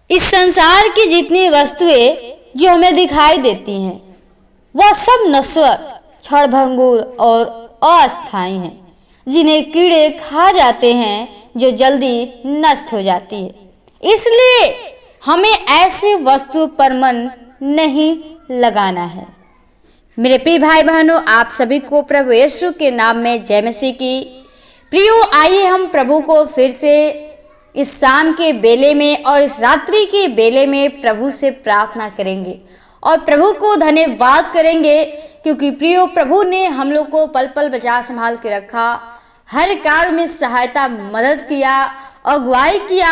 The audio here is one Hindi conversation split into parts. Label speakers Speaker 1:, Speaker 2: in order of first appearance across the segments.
Speaker 1: इस संसार की जितनी वस्तुएं जो हमें दिखाई देती हैं वह सब नश्वर, क्षणभंगुर और अस्थायी हैं, जिन्हें कीड़े खा जाते हैं, जो जल्दी नष्ट हो जाती है। इसलिए हमें ऐसी वस्तु पर मन नहीं लगाना है। मेरे प्रिय भाई बहनों, आप सभी को प्रभु यीशु के नाम में जय मसीह की। प्रियो, आइए हम प्रभु को फिर से इस शाम के बेले में और इस रात्रि के बेले में प्रभु से प्रार्थना करेंगे और प्रभु को धन्यवाद करेंगे, क्योंकि प्रियो प्रभु ने हम लोग को पल पल बचा संभाल के रखा, हर कार्य में सहायता मदद किया, अगुवाई किया।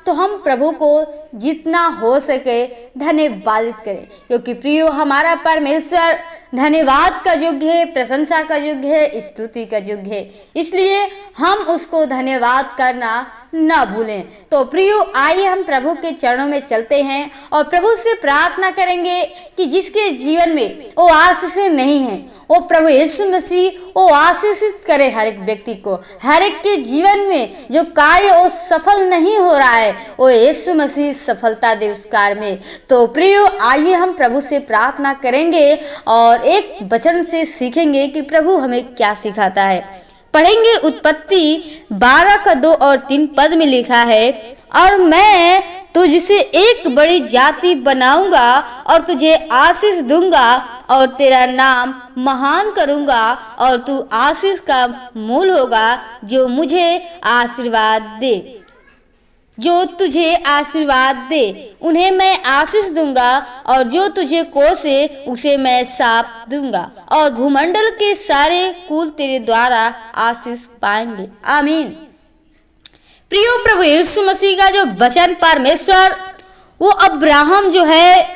Speaker 1: तो हम प्रभु को जितना हो सके धन्यवादित करें, क्योंकि प्रियो हमारा परमेश्वर धन्यवाद का योग्य है, प्रशंसा का योग्य है, स्तुति का योग्य है। इसलिए हम उसको धन्यवाद करना न भूलें। तो प्रियो, आइए हम प्रभु के चरणों में चलते हैं और प्रभु से प्रार्थना करेंगे कि जिसके जीवन में वो आशीष नहीं है, वो प्रभु यीशु मसीह वो आशीषित करे हर एक व्यक्ति को। हर एक के जीवन में जो कार्य वो सफल नहीं हो रहा है, वो यीशु मसीह सफलता दे उस कार्य में। तो प्रियो, आइए हम प्रभु से प्रार्थना करेंगे और एक वचन से सीखेंगे कि प्रभु हमें क्या सिखाता है। पढ़ेंगे उत्पत्ति 12:2 और 3 पद में लिखा है, और मैं तुझसे एक बड़ी जाति बनाऊंगा और तुझे आशीष दूंगा और तेरा नाम महान करूंगा और तू आशीष का मूल होगा, जो मुझे आशीर्वाद दे, जो तुझे आशीर्वाद दे उन्हें मैं आशीष दूंगा, और जो तुझे कोसे उसे मैं शाप दूंगा, और भूमंडल के सारे कुल तेरे द्वारा आशीष पाएंगे। आमीन। प्रियो, प्रभु यीशु मसीह का जो वचन परमेश्वर वो अब्राहम जो है,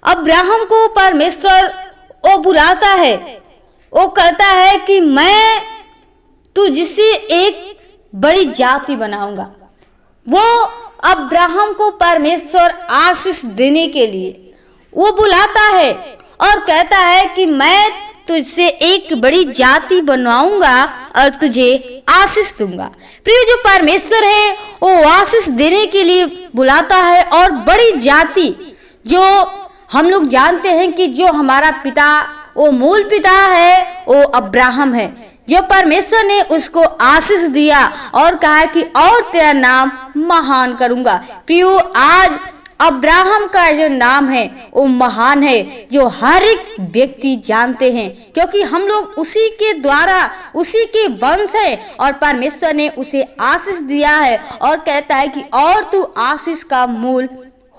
Speaker 1: अब्राहम को परमेश्वर वो बुलाता है, वो कहता है कि मैं तुझसे एक बड़ी जाति बनाऊंगा। वो अब्राहम को परमेश्वर आशीष देने के लिए वो बुलाता है और कहता है कि मैं तुझसे एक बड़ी जाति बनवाऊंगा और तुझे आशीष दूंगा। प्रिय, जो परमेश्वर है वो आशीष देने के लिए बुलाता है, और बड़ी जाति जो हम लोग जानते हैं कि जो हमारा पिता वो मूल पिता है वो अब्राहम है, जो परमेश्वर ने उसको आशीष दिया और कहा कि और तेरा नाम महान करूंगा। प्रियो, आज अब्राहम का जो नाम है वो महान है, जो हर एक व्यक्ति जानते हैं, क्योंकि हम लोग उसी के द्वारा उसी के वंश है और परमेश्वर ने उसे आशीष दिया है और कहता है कि और तू आशीष का मूल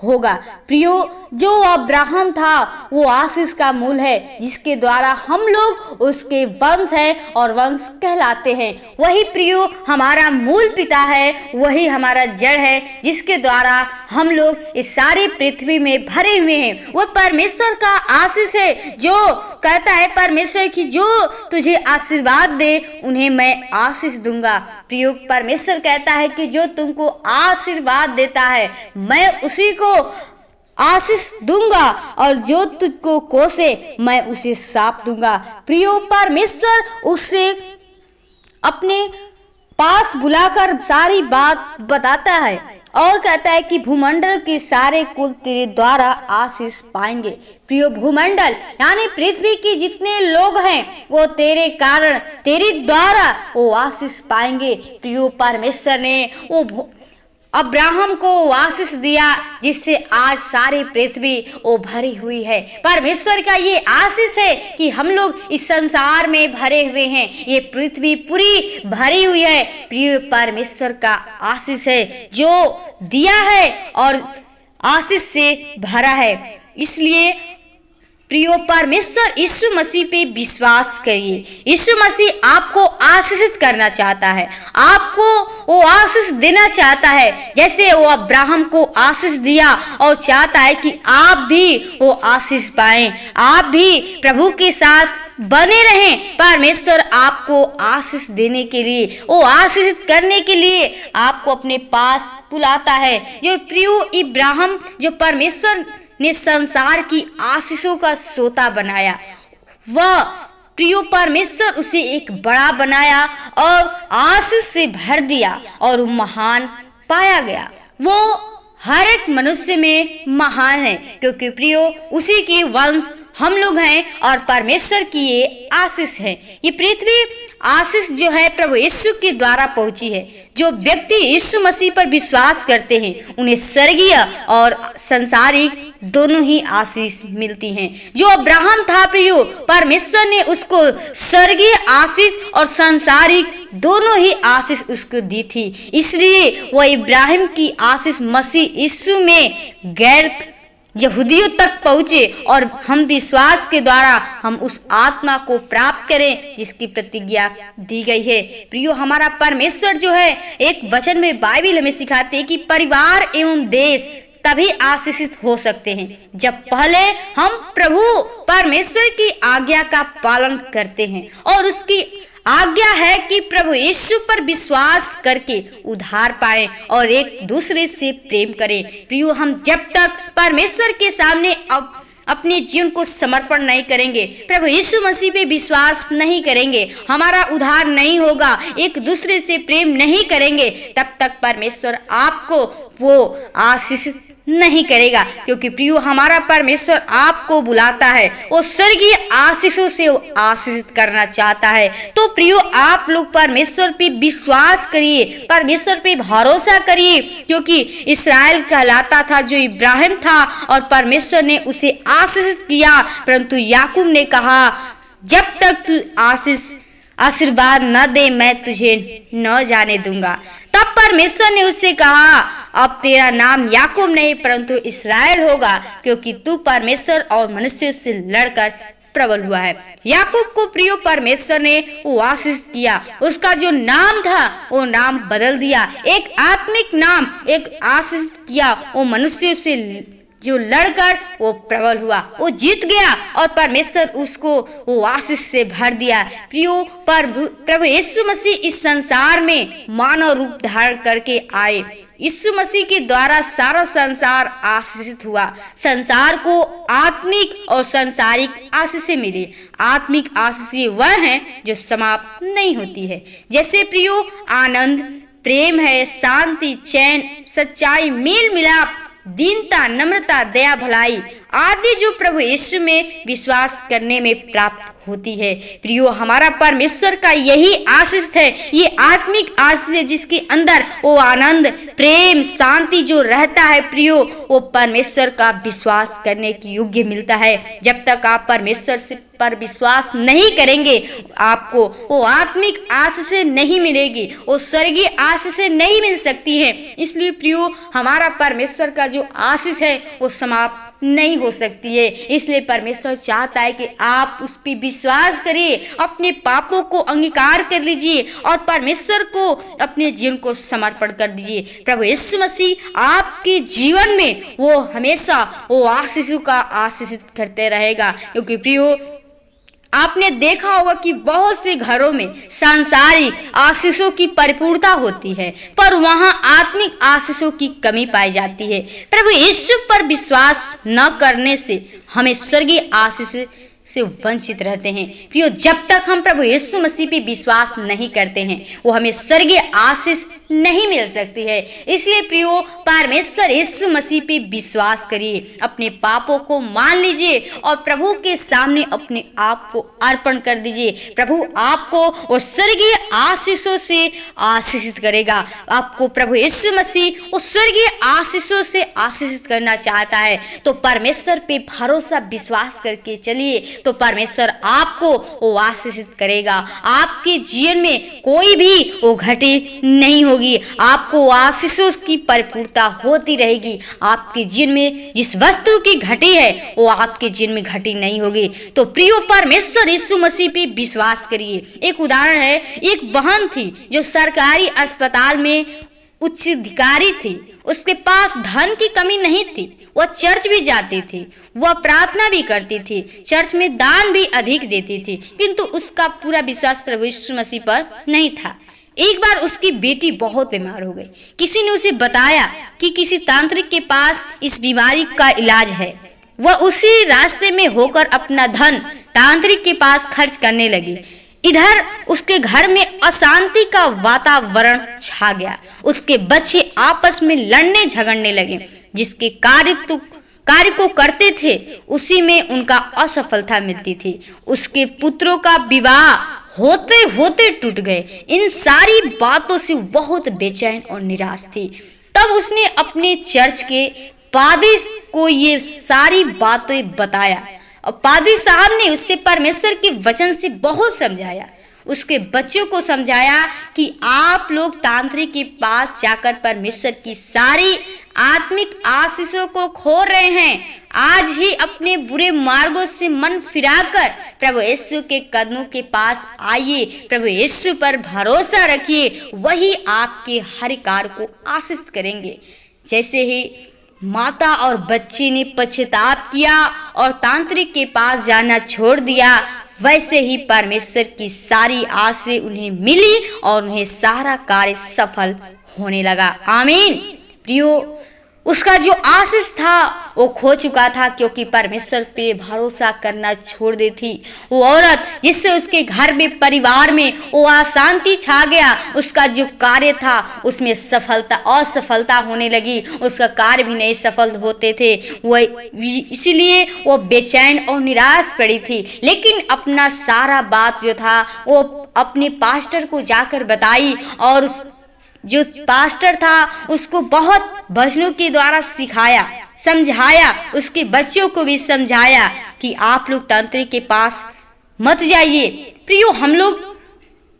Speaker 1: होगा। प्रियो, जो अब्राहम था वो आशीष का मूल है, जिसके द्वारा हम लोग उसके वंश हैं और वंश कहलाते हैं। वही प्रियो हमारा मूल पिता है, वही हमारा जड़ है, जिसके द्वारा हम लोग इस सारी पृथ्वी में भरे हुए हैं। वो परमेश्वर का आशीष है, जो कहता है परमेश्वर की जो तुझे आशीर्वाद दे उन्हें मैं आशीष दूंगा। प्रियो, परमेश्वर कहता है कि जो तुमको आशीर्वाद देता है मैं उसी को आशीष दूंगा, और जो तुझको कोसे मैं उसे शाप दूंगा। प्रियो, परमेश्वर उससे अपने पास बुलाकर सारी बात बताता है और कहता है कि भूमंडल के सारे कुल तेरे द्वारा आशीष पाएंगे। प्रियो, भूमंडल यानी पृथ्वी की जितने लोग हैं वो तेरे कारण तेरे द्वारा वो आशीष पाएंगे। प्रियो, परमेश्वर ने वो अब्राहम को आशीष दिया, जिससे आज सारी पृथ्वी वो भरी हुई है। परमेश्वर का ये आशीष है कि हम लोग इस संसार में भरे हुए हैं, ये पृथ्वी पूरी भरी हुई है। प्रिय, परमेश्वर का आशीष है जो दिया है और आशीष से भरा है। इसलिए प्रियो, परमेश्वर यीशु मसीह पे विश्वास करिए। यीशु मसीह आपको आशीषित करना चाहता है, आपको वो आशीष देना चाहता है, जैसे वो अब्राहम को आशीष दिया और चाहता है कि आप भी वो आशीष पाएं, आप भी प्रभु के साथ बने रहें। परमेश्वर आपको आशीष देने के लिए, वो आशीषित करने के लिए आपको अपने पास बुलाता है। जो प्रियो इब्राहिम, जो परमेश्वर ने संसार की आशीषों का सोता बनाया, वह प्रियो परमेश्वर उसे एक बड़ा बनाया और आशीष से भर दिया और महान पाया गया। वो हर एक मनुष्य में महान है, क्योंकि प्रियो उसी के वंश हम लोग हैं और परमेश्वर की ये आशीष है। ये पृथ्वी आशीष जो है प्रभु यीशु के द्वारा पहुंची है। जो व्यक्ति यीशु मसीह पर विश्वास करते हैं उन्हें स्वर्गीय और संसारिक दोनों ही आशीष मिलती हैं। जो अब्राहम था प्रियो, परमेश्वर ने उसको स्वर्गीय आशीष और संसारिक दोनों ही आशीष उसको दी थी। इसलिए वह इब्राहिम की आशीष मसीह यीशु में गैर यहूदियों तक पहुंचे और हम विश्वास के द्वारा हम उस आत्मा को प्राप्त करें जिसकी प्रतिज्ञा दी गई है। प्रियो, हमारा परमेश्वर जो है एक वचन में बाइबल हमें सिखाते हैं कि परिवार एवं देश तभी आशीषित हो सकते हैं जब पहले हम प्रभु परमेश्वर की आज्ञा का पालन करते हैं। और उसकी आज्ञा है कि प्रभु यीशु पर विश्वास करके उद्धार पाए और एक दूसरे से प्रेम करें। प्रियो, हम जब तक परमेश्वर के सामने अपने जीवन को समर्पण नहीं करेंगे, प्रभु यीशु मसीह पे विश्वास नहीं करेंगे, हमारा उद्धार नहीं होगा, एक दूसरे से प्रेम नहीं करेंगे, तब तक परमेश्वर आपको वो आशीष नहीं करेगा। क्योंकि प्रियो, हमारा परमेश्वर आपको बुलाता है, वो स्वर्गीय आशीषों से आशीषित करना चाहता है। तो प्रियो, आप लोग परमेश्वर पे विश्वास करिए, परमेश्वर पे भरोसा करिए, क्योंकि इस्राएल कहलाता था जो इब्राहिम था और परमेश्वर ने उसे आशीषित किया। परंतु याकूब ने कहा, जब तक तू आशीर्वाद न दे मैं तुझे न जाने दूंगा। तब परमेश्वर ने उससे कहा, अब तेरा नाम याकूब नहीं परंतु इस्राएल होगा, क्योंकि तू परमेश्वर और मनुष्य से लड़कर प्रबल हुआ है। याकूब को प्रियो परमेश्वर ने वो आशीष किया, उसका जो नाम था वो नाम बदल दिया, एक आत्मिक नाम एक आशीष किया। वो मनुष्य से जो लड़कर वो प्रबल हुआ, वो जीत गया और परमेश्वर उसको वो आशीष से भर दिया। प्रियो, प्रभु यीशु मसीह इस संसार में मानव रूप धारण करके आए। यीशु मसीह के द्वारा सारा संसार आशीषित हुआ। संसार को आत्मिक और संसारिक आशीषें मिली। आत्मिक आशीषें वह हैं जो समाप्त नहीं होती है, जैसे प्रियो आनंद, प्रेम है, शांति, चैन, सच्चाई, मेल मिलाप, दीनता, नम्रता, दया, भलाई आदि जो प्रभु यीशु में विश्वास करने में प्राप्त होती है। प्रियो, हमारा परमेश्वर का यही आशीष है, ये आत्मिक आशीष है जिसके अंदर वो आनंद, प्रेम, शांति जो रहता है प्रियो, वो परमेश्वर का विश्वास करने की योग्य मिलता है। जब तक आप परमेश्वर से पर विश्वास नहीं करेंगे, आपको वो आत्मिक आशीष नहीं मिलेगी, वो स्वर्गीय आशीष नहीं मिल सकती है। इसलिए प्रियो, हमारा परमेश्वर का जो आशीष है वो समाप्त नहीं हो सकती है। इसलिए परमेश्वर चाहता है कि आप उस पर विश्वास करिए, अपने पापों को अंगीकार कर लीजिए और परमेश्वर को अपने जीवन को समर्पण कर दीजिए। प्रभु यीशु मसीह आपके जीवन में वो हमेशा वो आशीषों का आशीषित करते रहेगा। क्योंकि प्रियो, आपने देखा होगा कि बहुत से घरों में सांसारिक आशीषों की परिपूर्णता होती है, पर वहां आत्मिक आशीषों की कमी पाई जाती है। प्रभु यीशु पर विश्वास न करने से हमें स्वर्गीय आशीष से वंचित रहते हैं। प्रियो, जब तक हम प्रभु यीशु मसीह पे विश्वास नहीं करते हैं, वो हमें स्वर्गीय आशीष नहीं मिल सकती है। इसलिए प्रियो, परमेश्वर यीशु मसीह पे विश्वास करिए, अपने पापों को मान लीजिए और प्रभु के सामने अपने आप को अर्पण कर दीजिए। प्रभु आपको वो स्वर्गीय आशीषों से आशीषित करेगा। आपको प्रभु यीशु मसीह वो स्वर्गीय आशीषों से आशीषित करना चाहता है। तो परमेश्वर पे भरोसा विश्वास करके चलिए, तो परमेश्वर आपको वो आशीषित करेगा। आपके जीवन में कोई भी वो घटी नहीं होगी, आपको आशीषों की परिपूर्णता होती रहेगी। आपके जीवन में जिस वस्तु की घटी है वो आपके जीवन में घटी नहीं होगी। तो प्रियो, परमेश्वर यीशु मसीह पे विश्वास करिए। एक उदाहरण है, एक बहन थी जो सरकारी अस्पताल में उच्च अधिकारी थी। उसके पास धन की कमी नहीं थी, वह चर्च भी जाती थी, वह प्रार्थना भी करती थी, चर्च में दान भी अधिक देती थी, किंतु उसका पूरा विश्वास प्रभु यीशु मसीह पर नहीं था। एक बार उसकी बेटी बहुत बीमार हो गई। किसी ने उसे बताया कि किसी तांत्रिक के पास इस बीमारी का इलाज है। वह उसी रास्ते में होकर अपना धन तांत्रिक के पास खर्च करने लगी। इधर उसके घर में अशांति का वातावरण छा गया। उसके बच्चे आपस में लड़ने झगड़ने लगे। जिसके कार्य को करते थे उसी में उनका असफलता मिलती थी। उसके पुत्रों का विवाह होते होते टूट गए। इन सारी बातों से बहुत बेचैन और निराश थी। तब उसने अपने चर्च के पादरी को ये सारी बातें बताया और पादरी साहब ने उससे परमेश्वर के वचन से बहुत समझाया। उसके बच्चों को समझाया कि आप लोग तांत्रिक के पास जाकर परमेश्वर की सारी आत्मिक आशीषों को खो रहे हैं। आज ही अपने बुरे मार्गों से मन फिराकर प्रभु यीशु के कदमों के पास आइए, प्रभु यीशु पर भरोसा रखिए, वही आपके हर कार्य को आशीष करेंगे। जैसे ही माता और बच्चे ने पश्चाताप किया और तांत्रिक के पास जाना छोड़ दिया, वैसे ही परमेश्वर की सारी आशीष उन्हें मिली और उन्हें सारा कार्य सफल होने लगा। आमीन। प्रियो, उसका जो आशीष था वो खो चुका था क्योंकि परमेश्वर पे भरोसा करना छोड़ दी थी। वो औरत जिससे उसके घर में, परिवार में वो अशांति छा गया, उसका जो कार्य था उसमें असफलता होने लगी। उसका कार्य भी नहीं सफल होते थे। इसीलिए वो बेचैन और निराश पड़ी थी। लेकिन अपना सारा बात जो था वो अपने पास्टर को जाकर बताई और जो पास्टर था उसको बहुत भजनों के द्वारा सिखाया, समझाया। उसके बच्चों को भी समझाया कि आप लोग तांत्रिक के पास मत जाइए। प्रियो, हम लोग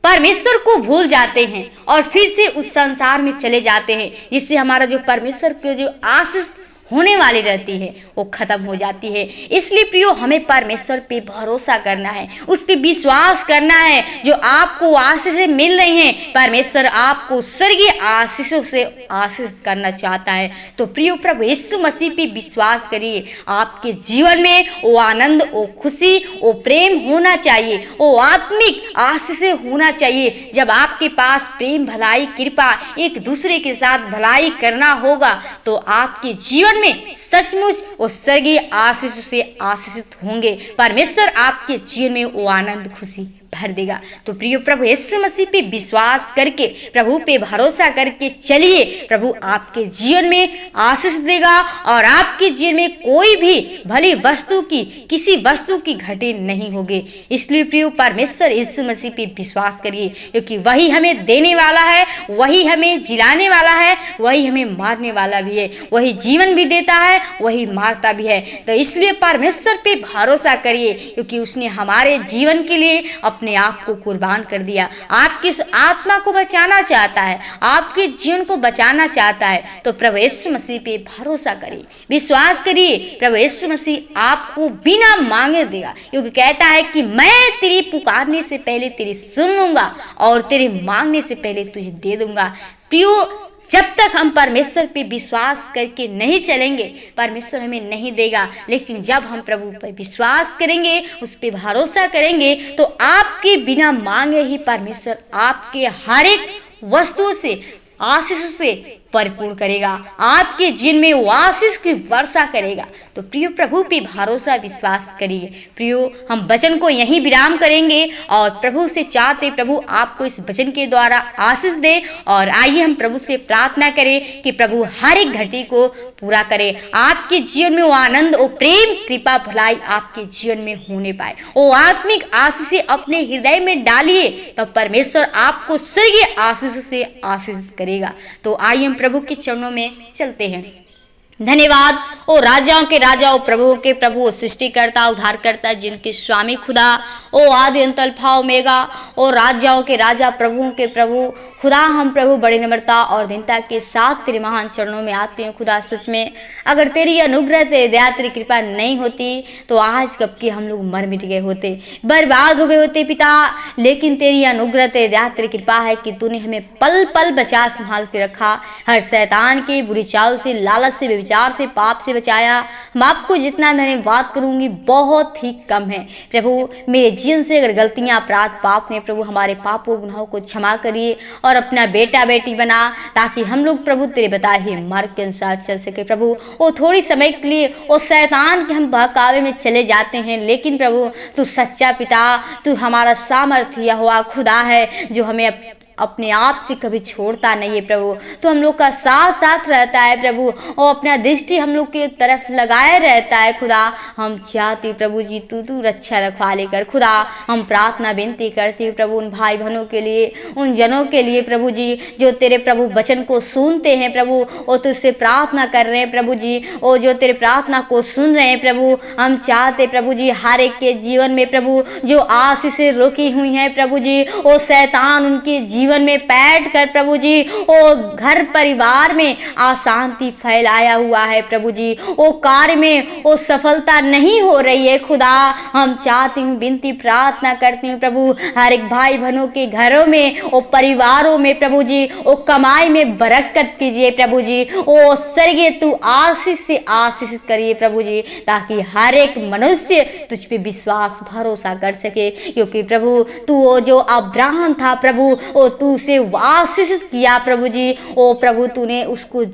Speaker 1: परमेश्वर को भूल जाते हैं और फिर से उस संसार में चले जाते हैं, जिससे हमारा जो परमेश्वर की जो आशीष होने वाली रहती है वो खत्म हो जाती है। इसलिए प्रियो, हमें परमेश्वर पे भरोसा करना है, उस पे विश्वास करना है। जो आपको आशीषें मिल रही हैं, परमेश्वर आपको स्वर्गीय आशीषों से आशीष करना चाहता है। तो प्रियो, प्रभु यीशु मसीह पे विश्वास करिए। आपके जीवन में वो आनंद, वो खुशी, वो प्रेम होना चाहिए, वो आत्मिक आशीषें होना चाहिए। जब आपके पास प्रेम, भलाई, कृपा, एक दूसरे के साथ भलाई करना होगा तो आपके जीवन में सचमुच वो स्वर्गीय आशीष से आशीषित होंगे। परमेश्वर आपके जीवन में वो आनंद, खुशी भर देगा। तो प्रियो, प्रभु यीशु मसीह पे विश्वास करके, प्रभु पे भरोसा करके चलिए। प्रभु आपके जीवन में आशीष देगा और आपके जीवन में कोई भी भली वस्तु की, किसी वस्तु की घटी नहीं होगी। इसलिए प्रियो, परमेश्वर यीशु मसीह पे विश्वास करिए, क्योंकि वही हमें देने वाला है, वही हमें जिलाने वाला है, वही हमें मारने वाला भी है। वही जीवन भी देता है, वही मारता भी है। तो इसलिए परमेश्वर पे भरोसा करिए, क्योंकि उसने हमारे जीवन के लिए अपने आप को कुर्बान कर दिया। आपकी आत्मा को बचाना चाहता है, आपके जीवन को बचाना चाहता है। तो प्रभु यीशु मसीह पे भरोसा करिए, विश्वास करिए। प्रभु यीशु मसीह आपको बिना मांगे देगा, क्योंकि कहता है कि मैं तेरी पुकारने से पहले तेरी सुन लूंगा और तेरे मांगने से पहले तुझे दे दूंगा। प्रियो, जब तक हम परमेश्वर पे विश्वास करके नहीं चलेंगे, परमेश्वर हमें नहीं देगा। लेकिन जब हम प्रभु पर विश्वास करेंगे, उस पे भरोसा करेंगे, तो आपके बिना मांगे ही परमेश्वर आपके हर एक वस्तु से, आशीष से परिपूर्ण करेगा। आपके जीवन में वो आशीष की वर्षा करेगा। तो प्रियो, प्रभु पे भरोसा, विश्वास करिए। प्रियो, हम वचन को यहीं विराम करेंगे और प्रभु से चाहते प्रभु आपको इस वचन के द्वारा आशीष दे। और आइए हम प्रभु से प्रार्थना करें कि प्रभु हर एक घटी को पूरा करे। आपके जीवन में वो आनंद, वो प्रेम, कृपा, भलाई आपके जीवन में होने पाए। वो आत्मिक आशीष अपने हृदय में डालिए, तो परमेश्वर आपको स्वर्गीय आशीष से आशीष करेगा। तो आइए हम प्रभु के चरणों में चलते हैं। धन्यवाद ओ राजाओं के राजा, ओ प्रभुओं के प्रभु, ओ सृष्टिकर्ता, उद्धारकर्ता, जिनके स्वामी खुदा, ओ आदि अंत अल्फा ओमेगा, ओ राजाओं के राजा, प्रभुओं के प्रभु खुदा, हम प्रभु बड़ी नम्रता और दीनता के साथ तेरे महान चरणों में आते हैं। खुदा, सच में अगर तेरी अनुग्रह, तेरी दया, तेरी कृपा नहीं होती तो आज कब के हम लोग मर मिट गए होते, बर्बाद हो गए होते पिता। लेकिन तेरी अनुग्रह, तेरी दया, तेरी कृपा है कि तूने हमें पल पल बचा संभाल के रखा। हर शैतान के बुरी चाल से, लालच से, व्यभिचार से, पाप से बचाया। मैं आपको जितना धन्यवाद करूंगी बहुत ही कम है। प्रभु, मेरे जीवन से अगर गलतियां, अपराध, पाप ने प्रभु हमारे पापों, गुनाहों को क्षमा करिए और अपना बेटा बेटी बना, ताकि हम लोग प्रभु तेरे बताए हुए मार्ग के अनुसार चल सके प्रभु। वो थोड़ी समय के लिए वो शैतान के हम बहकावे में चले जाते हैं, लेकिन प्रभु तू सच्चा पिता, तू हमारा सामर्थ्य हुआ खुदा है, जो हमें अपने आप से कभी छोड़ता नहीं है प्रभु। तो हम लोग का साथ साथ रहता है प्रभु, और अपना दृष्टि हम लोग की तरफ लगाए रहता है खुदा। हम चाहते प्रभु जी तू रक्षा रखवाले कर खुदा। हम प्रार्थना विनती करते हैं प्रभु उन भाई बहनों के लिए, उन जनों के लिए प्रभु जी, जो तेरे प्रभु वचन को सुनते हैं प्रभु, और तुझसे प्रार्थना कर रहे हैं प्रभु जी, और जो तेरे प्रार्थना को सुन रहे हैं प्रभु। हम चाहते प्रभु जी हर एक के जीवन में प्रभु जो आशीषें रोकी हुई हैं प्रभु जी, वो शैतान उनके जीवन में बैठ कर प्रभु जी वो घर परिवार में अशांति फैलाया हुआ है प्रभु जी। वो कार्य में वो सफलता नहीं हो रही है खुदा। हम चाहती हूँ, विनती प्रार्थना करती हूँ प्रभु, हर एक भाई बहनों के घरों में, वो परिवारों में प्रभु जी, वो कमाई में बरकत कीजिए प्रभु जी। वो स्वर्गीय तू आशीष से आशीषित करिए प्रभु जी, ताकि हर एक मनुष्य तुझ पे विश्वास भरोसा कर सके। क्योंकि प्रभु तू वो जो अब्राहम था प्रभु, वो तू उसे आशीषित किया प्रभु जी। ओ प्रभु तूने उसको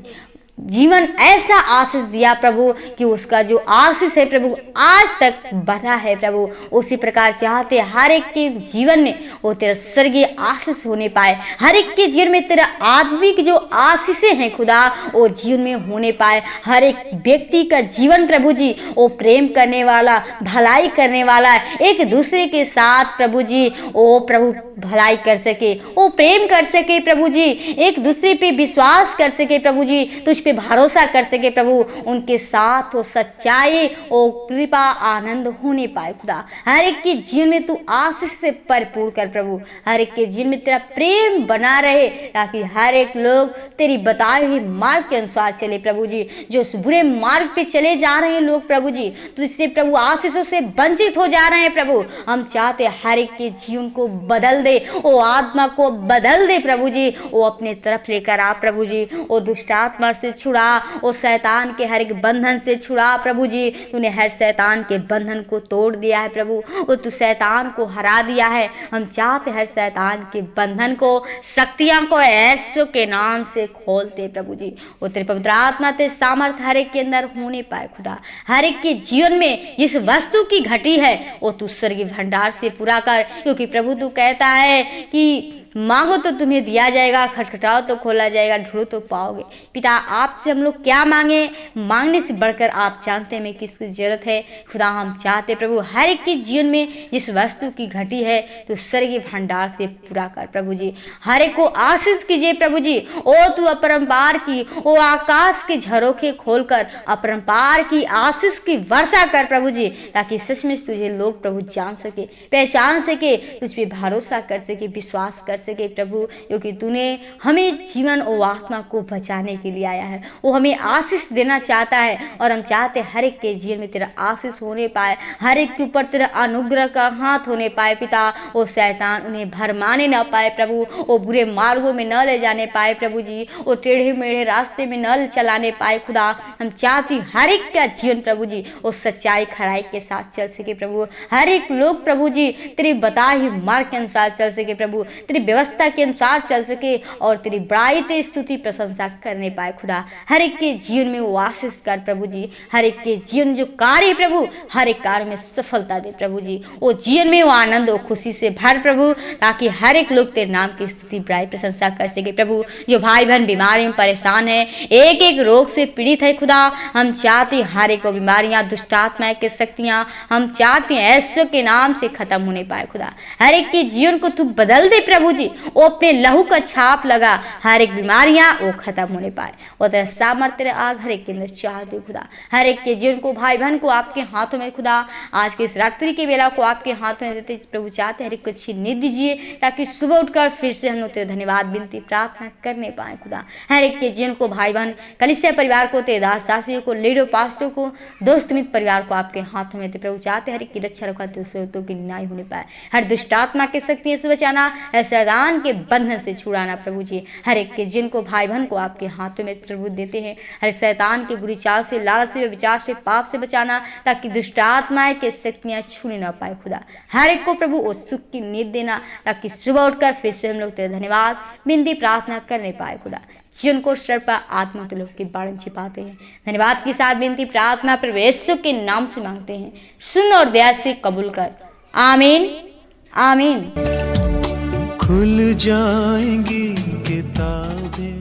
Speaker 1: जीवन ऐसा आशीष दिया प्रभु कि उसका जो आशीष है प्रभु आज तक बना है प्रभु। उसी प्रकार चाहते हर एक के जीवन में वो तेरा स्वर्गीय आशीष होने पाए, हर एक के जीवन में तेरा आत्मिक जो आशीषें हैं खुदा वो जीवन में होने पाए। हर एक व्यक्ति का जीवन प्रभु जी वो प्रेम करने वाला, भलाई करने वाला, एक दूसरे के साथ प्रभु जी वो प्रभु भलाई कर सके, वो प्रेम कर सके प्रभु जी, एक दूसरे पे विश्वास कर सके प्रभु जी, तुझ पे भरोसा कर सके प्रभु। उनके साथ वो सच्चाई, वो कृपा, आनंद होने पाए खुदा। हर एक के जीवन में तू आशीष से परिपूर्ण कर प्रभु, हर एक के जीवन में तेरा प्रेम बना रहे, ताकि हर एक लोग तेरी बताए हुए मार्ग के अनुसार चले प्रभु जी। जो उस बुरे मार्ग पे चले जा रहे हैं लोग प्रभु जी, तो इससे प्रभु आशीषों से वंचित हो जा रहे हैं प्रभु। हम चाहते हर एक के जीवन को बदल दे, वो आत्मा को बदल दे प्रभु जी, वो अपने तरफ लेकर आ प्रभु जी। वो दुष्ट आत्मा से छुड़ा, वो शैतान के हर एक बंधन से छुड़ा प्रभु जी। तूने हर शैतान के बंधन को तोड़ दिया है प्रभु, वो तू शैतान को हरा दिया है। हम चाहते हर शैतान के बंधन को, शक्तियां को यीशु के नाम से खोलते प्रभु जी। वो तेरे पवित्र आत्मा ते सामर्थ हर एक के अंदर होने पाए खुदा। हर एक के जीवन में जिस वस्तु की घटी है वो तू स्वर्गीय भंडार से पूरा कर, क्योंकि प्रभु तू कहता है कि मांगो तो तुम्हें दिया जाएगा, खटखटाओ तो खोला जाएगा, ढूंढो तो पाओगे। पिता आपसे हम लोग क्या मांगे, मांगने से बढ़कर आप जानते हैं हमें किसकी जरूरत है खुदा। हम चाहते प्रभु हर एक के जीवन में जिस वस्तु की घटी है तो स्वर्गीय भंडार से पूरा कर प्रभु जी। हर एक को आशीष कीजिए प्रभु जी। ओ तू अपरंपार की, ओ आकाश के झरोखे खोलकर अपरंपार की आशीष की वर्षा कर प्रभु जी, ताकि सचमुच तुझे लोग प्रभु जान सके, पहचान सके, तुझ पे भरोसा कर सके, विश्वास कर सके प्रभु। क्योंकि तूने हमें जीवन और आत्मा को बचाने के लिए आया है, वो हमें आशीष देना चाहता है। और हम चाहते हर एक के जीवन में तेरा आशीष होने पाए, हर एक के ऊपर तेरा अनुग्रह का हाथ होने पाए पिता। वो शैतान उन्हें भरमाने ना पाए प्रभु, वो बुरे मार्गों में न ले जाने पाए प्रभु जी, वो टेढ़े मेढ़े रास्ते में न चलाने पाए खुदा। हम चाहती हर एक का जीवन प्रभु जी वो सच्चाई खराई के साथ चल सके प्रभु। हर एक लोग प्रभु जी तेरे बताए हुए मार्ग के अनुसार चल सके प्रभु, तेरी व्यवस्था के अनुसार चल सके, और तेरी बड़ाई, तेरी स्तुति, प्रशंसा करने पाए खुदा। हर एक के जीवन में वो आशीष कर प्रभु जी। हर एक के जीवन जो कार्य प्रभु, हर एक कार्य में सफलता दे प्रभु जी। वो जीवन में वो आनंद और खुशी से भर प्रभु, ताकि हर एक लोग तेरे नाम की स्तुति, बड़ाई, प्रशंसा कर सके प्रभु। जो भाई बहन बीमारी में परेशान है, एक एक रोग से पीड़ित है खुदा, हम चाहते हर एक बीमारियां, दुष्ट आत्माएं की शक्तियां, हम चाहते हैं यीशु के नाम से खत्म होने पाए खुदा। हर एक के जीवन को तू बदल दे प्रभु जी, वो अपने लहू का छाप लगा, हर एक बीमारियां वो खत्म होने पाए। और तेरा सामर्थ्य, तेरा आग हर एक के अंदर चाहते खुदा। हर एक के जीवन को, भाई बहन को आपके हाथों में खुदा, आज के इस रात्रि की बेला को आपके हाथों में देते प्रभु। चाहते हर एक को अच्छी नींद दीजिए, ताकि सुबह उठकर फिर से हम लोग तेरे धन्यवाद, विनती, प्रार्थना करने पाए खुदा। हर एक के जीवन को, भाई बहन, कलीसिया परिवार को, तेरे दास दासियों को, लीडर पास्टरों को, दोस्त मित्र परिवार को आपके हाथों में प्रभु। चाहते हर एक की रक्षा रखा तो की न्याय होने पाए। हर दुष्ट आत्मा की शक्तियों से बचाना, ऐसा शैतान के बंधन से छुड़ाना प्रभु जी। हर एक के जिनको भाई बहन को आपके हाथों में प्रभु देते हैं, हर शैतान की बुरी चाल से, लालच से, विचार से, पाप से बचाना, ताकि दुष्ट आत्माएं के शक्तियां छूने ना पाए खुदा। हर एक को प्रभु उस सुख की नींद देना, ताकि सुबह उठकर फिर से हम लोग तेरे धन्यवाद बिनती प्रार्थना करने पाए खुदा। जिनको सर पर आत्मा के लोग की बाढ़ छिपाते हैं, धन्यवाद के साथ विनती प्रार्थना प्रभु यीशु के नाम से मांगते हैं, सुन और दया से कबूल कर। आमीन आमीन।
Speaker 2: खुल जाएंगी किताबें